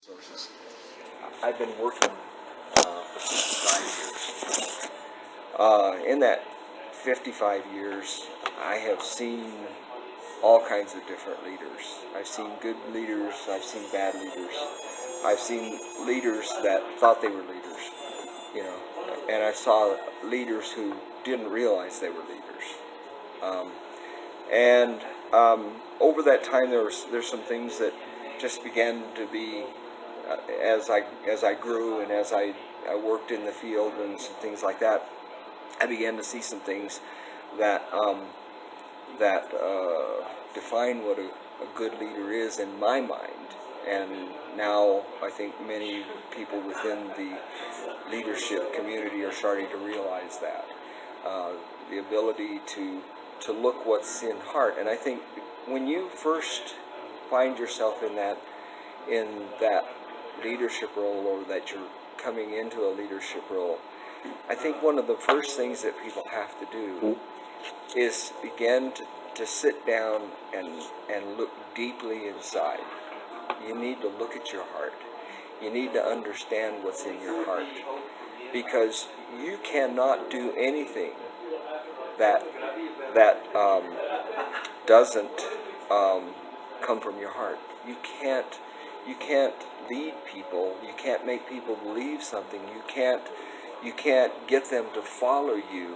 sources. I've been working for 55 years. In that 55 years, I have seen all kinds of different leaders. I've seen good leaders, I've seen bad leaders. I've seen leaders that thought they were leaders, and I saw leaders who didn't realize they were leaders. And over that time, there's some things that just began to be as I grew and as I worked in the field and some things like that. I began to see some things that define what a good leader is in my mind. And now I think many people within the leadership community are starting to realize that. The ability to look what's in heart. And I think when you first find yourself in that leadership role, or that you're coming into a leadership role, I think one of the first things that people have to do is begin to sit down and look deeply inside. You need to look at your heart. You need to understand what's in your heart, because you cannot do anything that doesn't come from your heart. You can't lead people. You can't make people believe something. You can't get them to follow you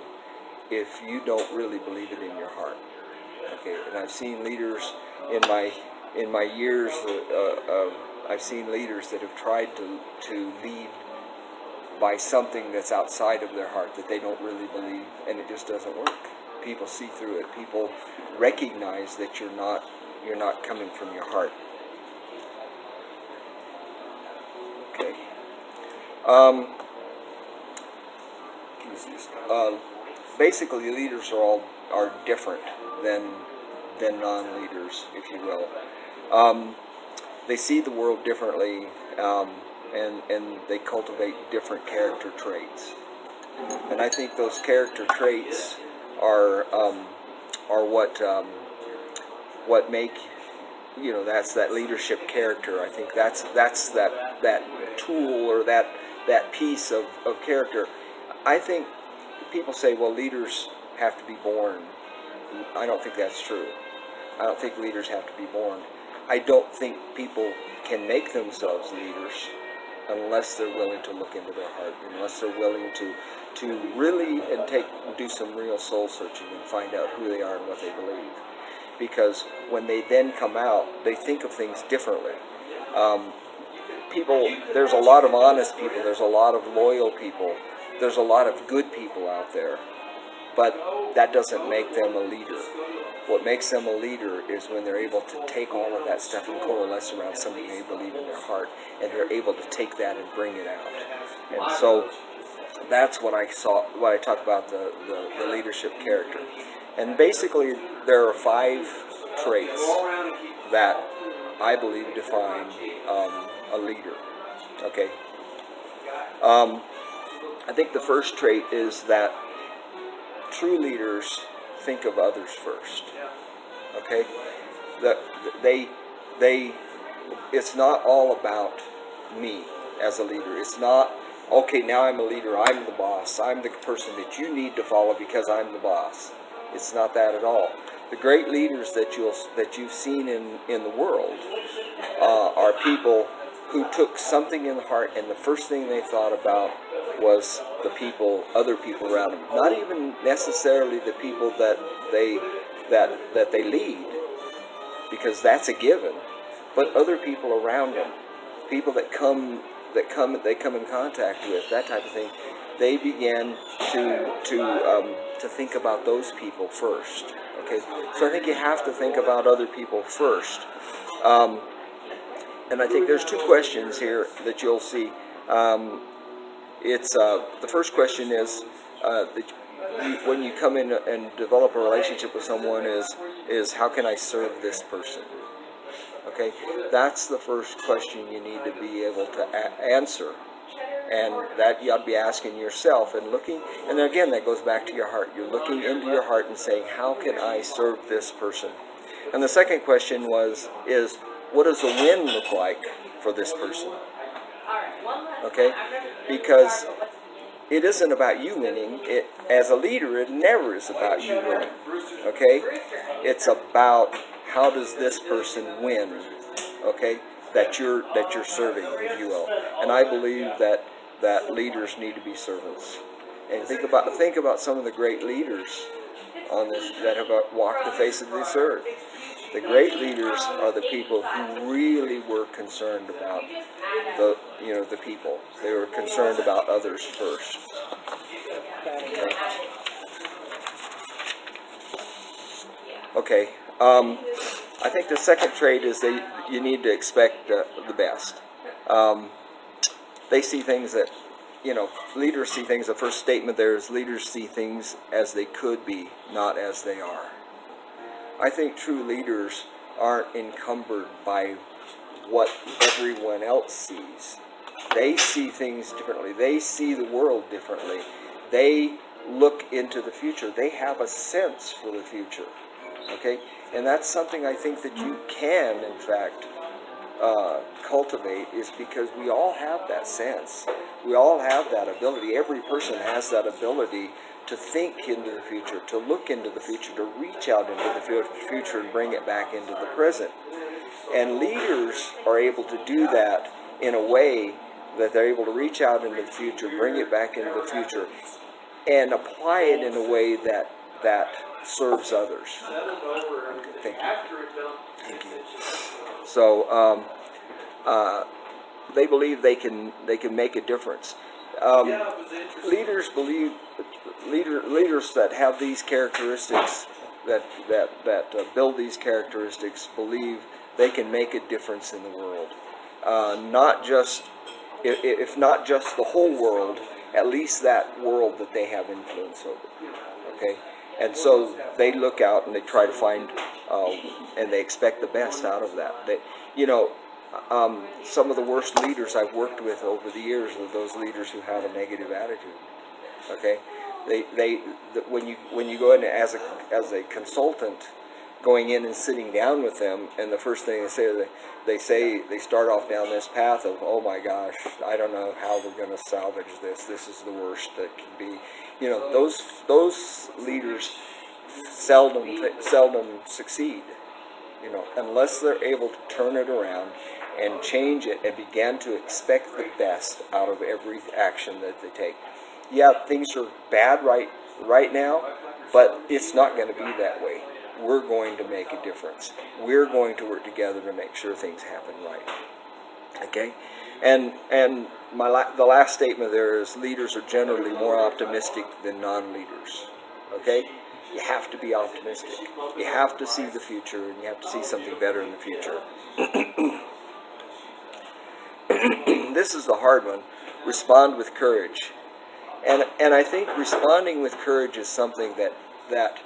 if you don't really believe it in your heart. Okay, and I've seen leaders in my years. I've seen leaders that have tried to lead by something that's outside of their heart, that they don't really believe, and it just doesn't work. People see through it. People recognize that you're not coming from your heart. Okay. Basically, leaders are different than non-leaders, if you will. They see the world differently, and they cultivate different character traits. And I think those character traits are what make, that's that leadership character. I think that's that tool, or that piece of character. I think people say, well, leaders have to be born. I don't think that's true. I don't think leaders have to be born. I don't think people can make themselves leaders unless they're willing to look into their heart, unless they're willing to really do some real soul searching and find out who they are and what they believe. Because when they then come out, they think of things differently. There's a lot of honest people, there's a lot of loyal people, there's a lot of good people out there, but that doesn't make them a leader. What makes them a leader is when they're able to take all of that stuff and coalesce around something they believe in their heart, and they're able to take that and bring it out. And so that's what I saw, what I talk about the leadership character. And basically there are 5 traits that I believe define a leader. Okay. I think the first trait is that true leaders think of others first. Okay, it's not all about me as a leader. It's not, okay, now I'm a leader, I'm the boss, I'm the person that you need to follow because I'm the boss. It's not that at all. The great leaders that you've seen in the world are people who took something in the heart, and the first thing they thought about was other people around them. Not even necessarily the people that they lead, because that's a given, but other people around them, people that they come in contact with, that type of thing. They began to think about those people first. Okay, so I think you have to think about other people first. And I think there's 2 questions here that you'll see. The first question is when you come in and develop a relationship with someone is how can I serve this person? Okay, that's the first question you need to be able to answer, and that you ought to be asking yourself and looking. And then again, that goes back to your heart. You're looking into your heart and saying, how can I serve this person? And the second question is what does a win look like for this person. Okay? Because it isn't about you winning. As a leader, it never is about you winning. Okay? It's about how does this person win? Okay? That you're serving, if you will. And I believe that leaders need to be servants. And think about some of the great leaders on this that have walked the face of this earth. The great leaders are the people who really were concerned about the people. They were concerned about others first. Okay. I think the second trait is you need to expect the best. They see things that, leaders see things. The first statement there is leaders see things as they could be, not as they are. I think true leaders aren't encumbered by what everyone else sees. They see things differently. They see the world differently. They look into the future. They have a sense for the future. Okay? And that's something I think that you can, in fact, cultivate, is because we all have that sense. We all have that ability. Every person has that ability to think into the future, to look into the future, to reach out into the future and bring it back into the present. And leaders are able to do that in a way that they're able to reach out into the future, bring it back into the future, and apply it in a way that serves others. Okay, thank you. So they believe they can make a difference. Leaders that have these characteristics, that build these characteristics, believe they can make a difference in the world. Not just, if not just the whole world, at least that world that they have influence over. Okay, and so they look out and they try to find, and they expect the best out of that. Some of the worst leaders I've worked with over the years are those leaders who have a negative attitude. Okay, when you go in as a consultant, going in and sitting down with them, and the first thing they start off down this path of, oh my gosh, I don't know how we're going to salvage this. This is the worst that can be. Those leaders seldom succeed. Unless they're able to turn it around and change it and begin to expect the best out of every action that they take. Yeah, things are bad right now, but it's not going to be that way. We're going to make a difference. We're going to work together to make sure things happen right. Okay? And the last statement there is leaders are generally more optimistic than non-leaders. Okay? You have to be optimistic. You have to see the future, and you have to see something better in the future. This is the hard one. Respond with courage. And I think responding with courage is something that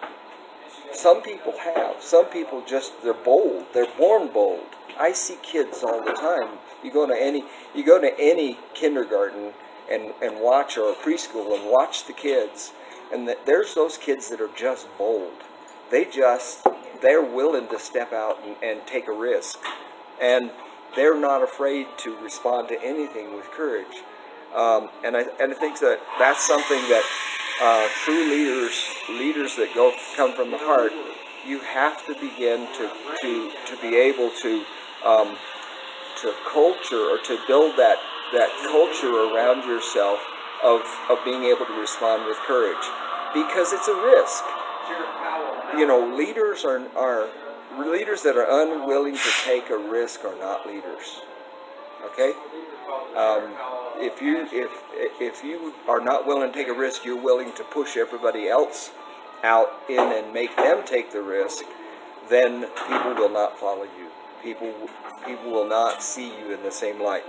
some people have. Some people they're bold. They're born bold. I see kids all the time. You go to any kindergarten and watch, or a preschool, and watch the kids. And there's those kids that are just bold. They're willing to step out and take a risk. And they're not afraid to respond to anything with courage. And I think that's something that true leaders that come from the heart, you have to begin to be able to culture, or to build that culture around yourself of being able to respond with courage, because it's a risk. Leaders that are unwilling to take a risk are not leaders. Okay? If you are not willing to take a risk, you're willing to push everybody else out in and make them take the risk, then people will not follow you. People will not see you in the same light.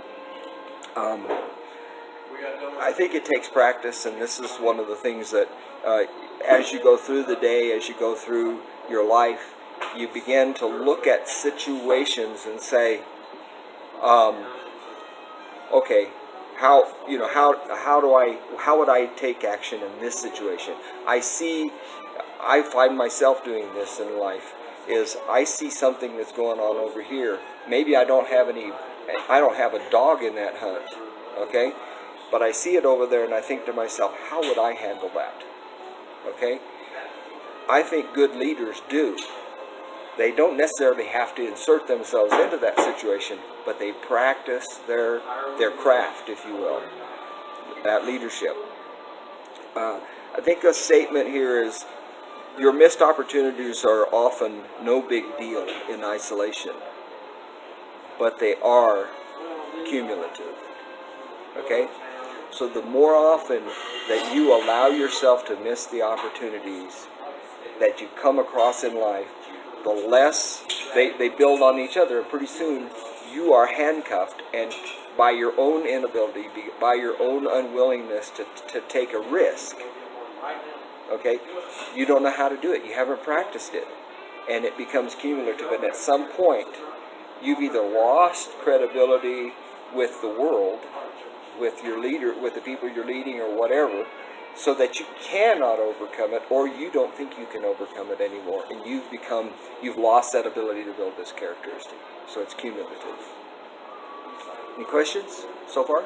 I think it takes practice, and this is one of the things that as you go through the day, as you go through your life, you begin to look at situations and say, okay, how would I take action in this situation? I find myself doing this in life, is I see something that's going on over here. Maybe I don't have any I don't have a dog in that hunt, okay? But I see it over there and I think to myself, how would I handle that? Okay? I think good leaders do. They don't necessarily have to insert themselves into that situation, but they practice their craft, if you will, that leadership. I think a statement here is, your missed opportunities are often no big deal in isolation, but they are cumulative. Okay? So the more often that you allow yourself to miss the opportunities that you come across in life, the less they build on each other. And pretty soon you are handcuffed, and by your own inability, by your own unwillingness to take a risk, okay, you don't know how to do it. You haven't practiced it, and it becomes cumulative. And at some point, you've either lost credibility with the world, with your leader, with the people you're leading, or whatever, so that you cannot overcome it, or you don't think you can overcome it anymore, and you've lost that ability to build this characteristic. So it's cumulative. Any questions so far?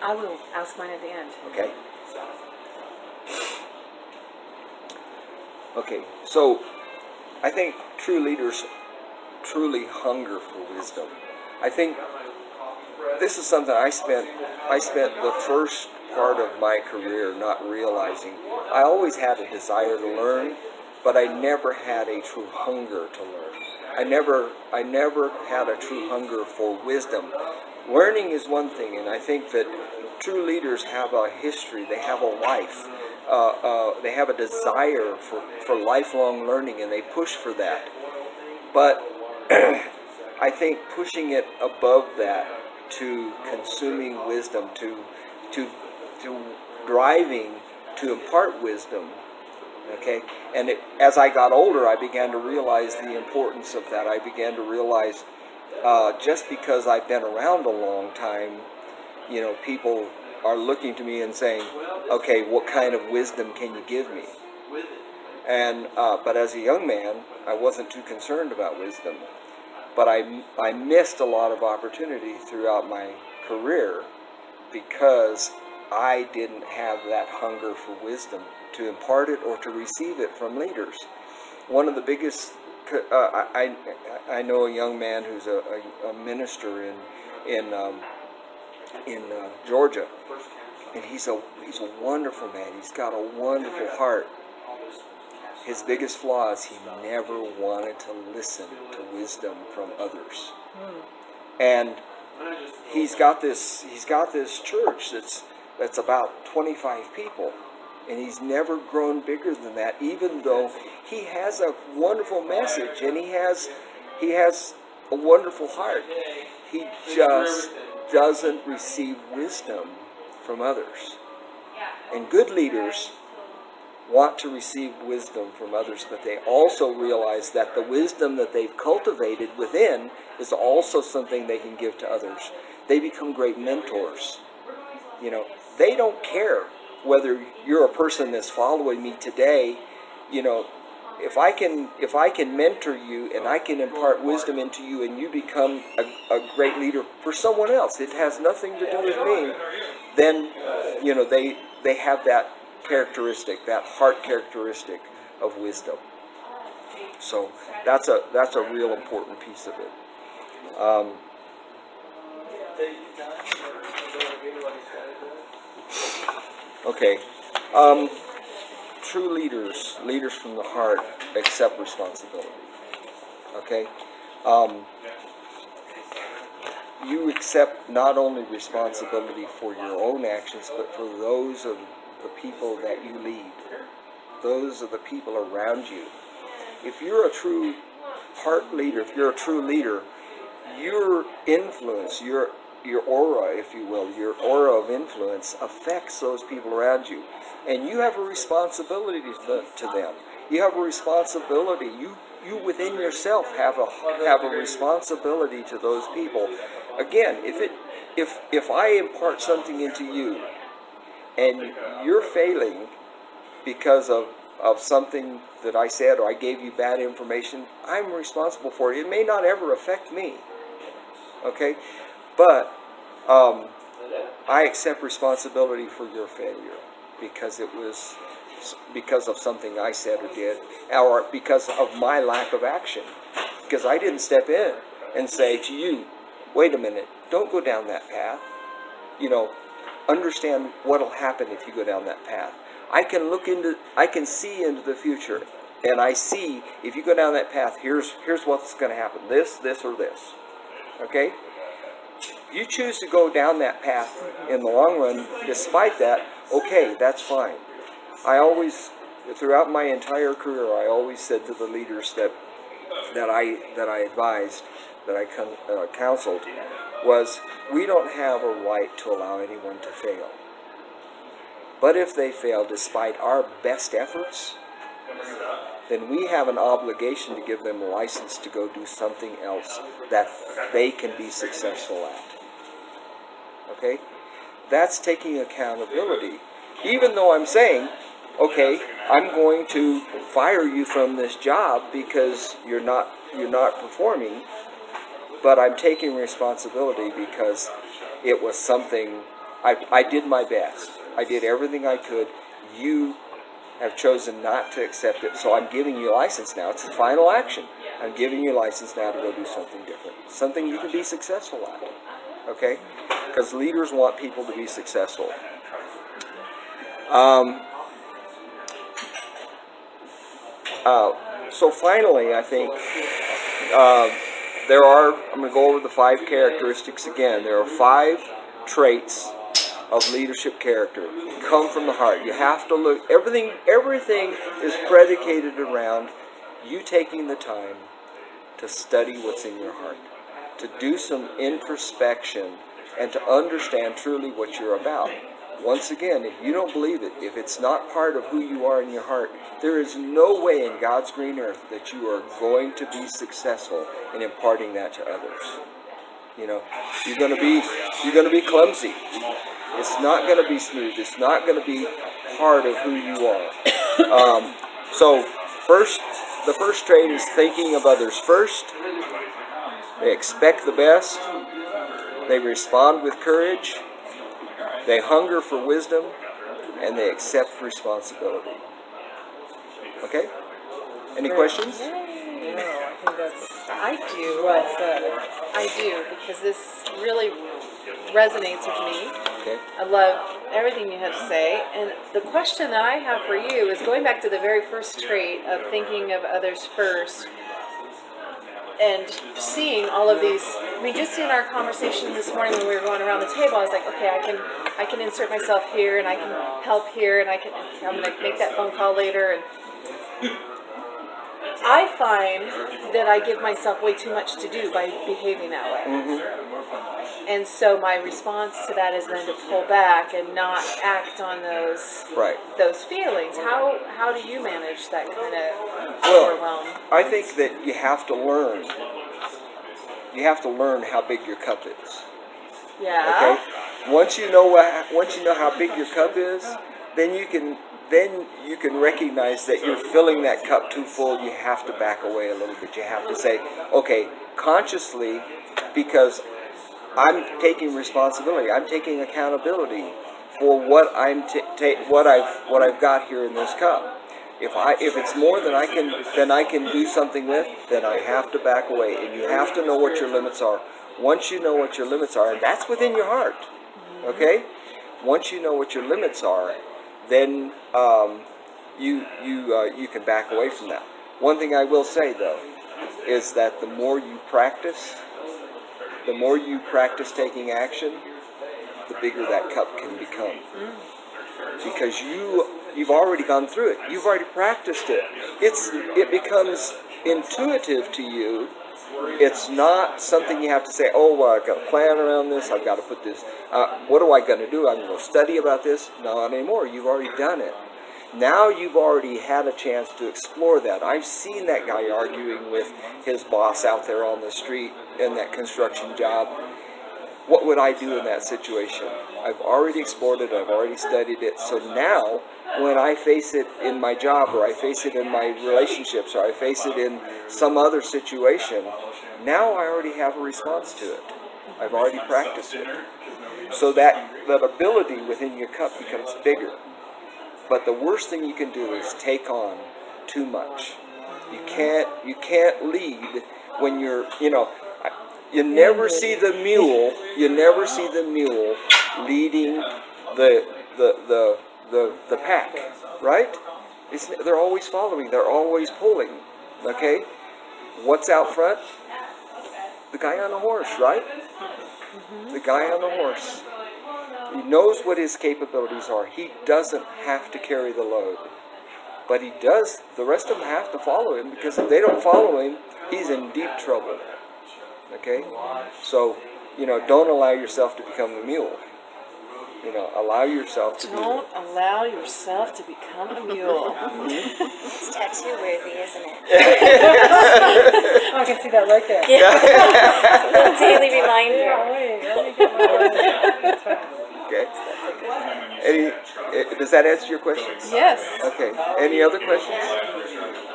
I will ask mine at the end. Okay. Okay, so I think true leaders truly hunger for wisdom. I think this is something I spent the first part of my career not realizing. I always had a desire to learn, but I never had a true hunger to learn. I never had a true hunger for wisdom. Learning is one thing, and I think that true leaders have a history, they have a life, they have a desire for lifelong learning, and they push for that. But I think pushing it above that to consuming wisdom, to driving to impart wisdom, okay? And as I got older, I began to realize the importance of that. I began to realize just because I've been around a long time, you know, people are looking to me and saying, okay, what kind of wisdom can you give me? And but as a young man, I wasn't too concerned about wisdom. But I missed a lot of opportunity throughout my career because I didn't have that hunger for wisdom to impart it or to receive it from leaders. One of the biggest, I know a young man who's a minister in Georgia, and he's a wonderful man. He's got a wonderful heart. His biggest flaw is he never wanted to listen to wisdom from others. And he's got this church that's about 25 people, and he's never grown bigger than that, even though he has a wonderful message and he has a wonderful heart. He just doesn't receive wisdom from others. And good leaders want to receive wisdom from others, but they also realize that the wisdom that they've cultivated within is also something they can give to others. They become great mentors. You know, they don't care whether you're a person that's following me today. You know, if I can mentor you and I can impart wisdom into you and you become a great leader for someone else, it has nothing to do with me, then, you know, they have that characteristic, that heart characteristic of wisdom. So that's a real important piece of it. Okay. True leaders from the heart, accept responsibility. Okay. You accept not only responsibility for your own actions, but for those of the people that you lead. Those are the people around you. If you're a true heart leader, if you're a true leader, your influence, your aura, if you will, your aura of influence affects those people around you. And you have a responsibility to them. You have a responsibility. You within yourself have a responsibility to those people. Again, if I impart something into you and you're failing because of something that I said, or I gave you bad information, I'm responsible for it. It may not ever affect me, Okay? But I accept responsibility for your failure because it was because of something I said or did, or because of my lack of action. Because I didn't step in and say to you, wait a minute, don't go down that path. You know, understand what'll happen if you go down that path. I can see into the future, and I see if you go down that path, here's what's going to happen. This, or this. Okay? You choose to go down that path in the long run, despite that, okay, that's fine. I always, throughout my entire career, I always said to the leaders that I advised, that I counseled, was we don't have a right to allow anyone to fail. But if they fail despite our best efforts, then we have an obligation to give them a license to go do something else that they can be successful at. Okay? That's taking accountability. Even though I'm saying, okay, I'm going to fire you from this job because you're not performing, but I'm taking responsibility because it was something, I did my best. I did everything I could. You have chosen not to accept it, so I'm giving you a license now. It's the final action. I'm giving you a license now to go do something different. Something you can be successful at. Okay? Because leaders want people to be successful. So finally, I think I'm going to go over the 5 characteristics again. There are 5 traits of leadership character. Come from the heart. You have to look, everything is predicated around you taking the time to study what's in your heart, to do some introspection, and to understand truly what you're about. Once again, if you don't believe it, if it's not part of who you are in your heart, there is no way in God's green earth that you are going to be successful in imparting that to others. You know, you're going to be clumsy. It's not going to be smooth. It's not going to be part of who you are. The first trait is thinking of others first. They expect the best. They respond with courage. They hunger for wisdom, and they accept responsibility. Okay? Any questions? No, I think I do, because this really resonates with me. Okay. I love everything you have to say. And the question that I have for you is going back to the very first trait of thinking of others first and seeing all of these. I mean, just in our conversation this morning when we were going around the table, I was like, okay, I can insert myself here, and I can help here, and I'm going to make that phone call later. And I find that I give myself way too much to do by behaving that way. Mm-hmm. And so my response to that is then to pull back and not act on those feelings. How do you manage that kind of overwhelm? I think that you have to learn. You have to learn how big your cup is. Yeah. Okay. Once you know how big your cup is, then you can recognize that you're filling that cup too full. You have to back away a little bit. You have to say, okay, consciously, because I'm taking responsibility. I'm taking accountability for what what I've got here in this cup. If it's more than I can do something with, then I have to back away. And you have to know what your limits are. Once you know what your limits are, and that's within your heart, okay? Once you know what your limits are, then you can back away from that. One thing I will say though is that the more you practice taking action, the bigger that cup can become. Because you've already gone through it. You've already practiced it. It becomes intuitive to you. It's not something you have to say, oh, well, I've got to plan around this. I've got to put this. What am I going to do? I'm going to study about this. Not anymore. You've already done it. Now you've already had a chance to explore that. I've seen that guy arguing with his boss out there on the street in that construction job. What would I do in that situation? I've already explored it. I've already studied it. So now, when I face it in my job, or I face it in my relationships, or I face it in some other situation, now I already have a response to it. I've already practiced it. So that ability within your cup becomes bigger. But the worst thing you can do is take on too much. You can't lead when you're, you never see the mule leading the pack, right? They're always following, they're always pulling. Okay? What's out front? The guy on the horse, right? The guy on the horse. He knows what his capabilities are. He doesn't have to carry the load. But he does, the rest of them have to follow him, because if they don't follow him, he's in deep trouble. Okay? So, don't allow yourself to become the mule. Allow yourself to Don't allow yourself to become a mule. It's tattoo worthy, isn't it? I can see that right there. It's a little daily reminder. Wait, let me get my Okay. Does that answer your questions? Yes. Okay. Any other questions?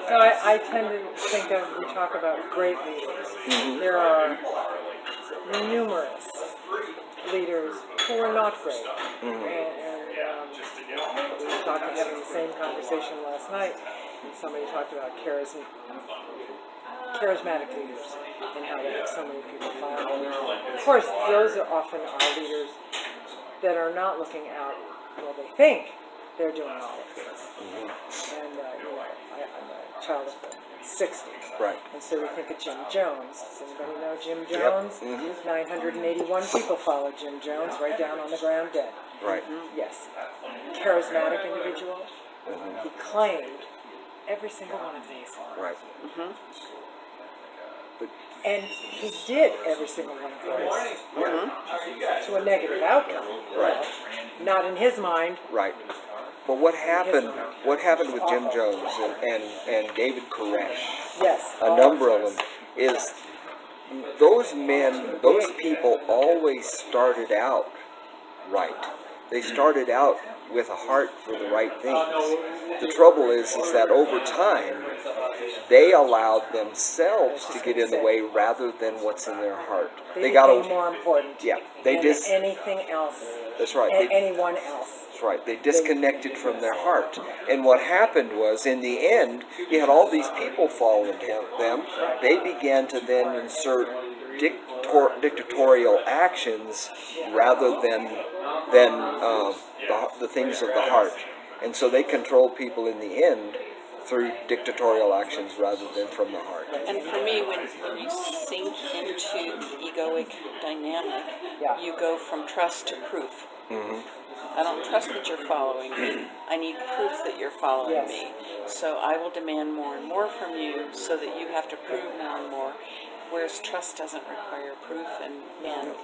So I tend to think of, we talk about great leaders. There are numerous leaders who are not great. And we were having the same conversation last night, and somebody talked about charismatic leaders and how they have so many people following. Of course, those are often our leaders that are not looking out. Well, they think they're doing all of this. And, I'm a child of the 60s. Right. And so we think of Jim Jones. Does anybody know Jim Jones? Yep. 981 people followed Jim Jones, right down on the ground dead. Right. Yes. Charismatic individual. He claimed every single one of these. Right. And he did every single one of those to a negative outcome. Right. Not in his mind. Right. But what happened with Jim Jones and David Koresh, Yes. a number of them, is those men, those people always started out right. They started out with a heart for the right things. The trouble is that over time, they allowed themselves to get in the way rather than what's in their heart. They became more important. Yeah, than anything else. That's right. Anyone else. That's right. They disconnected from their heart. And what happened was, in the end, you had all these people following them. They began to then insert dictatorial actions rather than the things of the heart. And so they controlled people in the end through dictatorial actions rather than from the heart. And for me, when you sink into the egoic dynamic, you go from trust to proof. I don't trust that you're following me. I need proof that you're following me. So I will demand more and more from you so that you have to prove more and more. Whereas trust doesn't require proof, and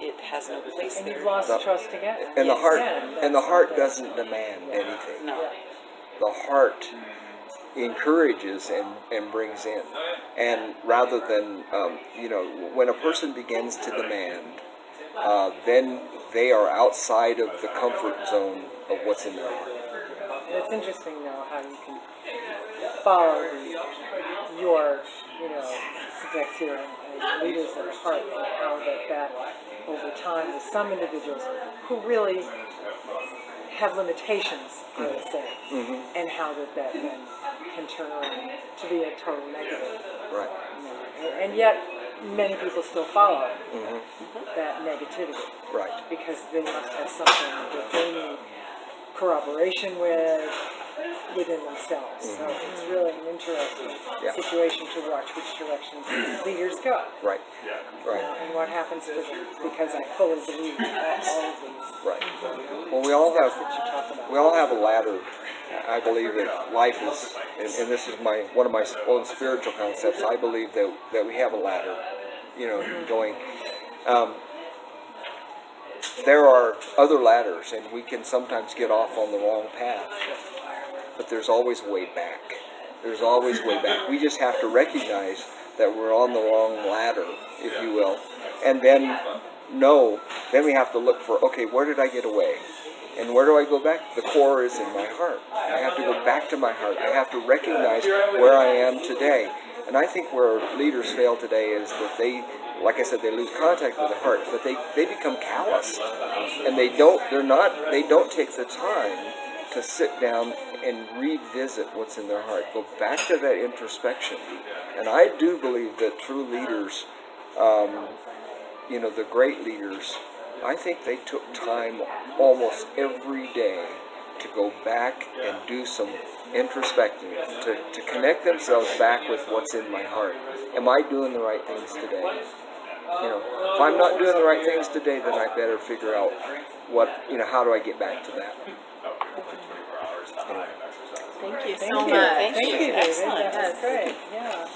it has no place And there. you've lost trust again. And the heart doesn't demand anything. No. The heart encourages and brings in. And rather than, when a person begins to demand, then they are outside of the comfort zone of what's in their heart. It's interesting, though, how you can follow your, subjects here and leaders of the heart, and how that over time with some individuals who really have limitations, I would say, and how that then can turn around to be a total negative. Right. And yet, many people still follow that negativity. Right. Because they must have something that they need corroboration within themselves. So it's really an interesting situation to watch which directions leaders go. Right. Right. And what happens to them, because I fully believe all of these. Right. Well, we all have that you talk about. We all have a ladder. I believe that life is, and this is one of my own spiritual concepts. I believe that we have a ladder, going. There are other ladders, and we can sometimes get off on the wrong path. But there's always a way back. There's always a way back. We just have to recognize that we're on the wrong ladder, if you will, and then we have to look for, okay, where did I get away? And where do I go back? The core is in my heart. I have to go back to my heart. I have to recognize where I am today. And I think where leaders fail today is that like I said, they lose contact with their heart, but they become calloused, and they don't take the time to sit down and revisit what's in their heart. Go back to that introspection. And I do believe that true leaders, the great leaders, I think they took time almost every day to go back and do some introspecting, to connect themselves back with what's in my heart. Am I doing the right things today? If I'm not doing the right things today, then I better figure out how do I get back to that? Thank you so Thank you. much. Thank you, David. Excellent. That was great. Yeah.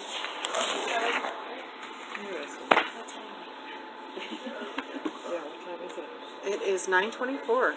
Yeah, what time is it? It is 9:24.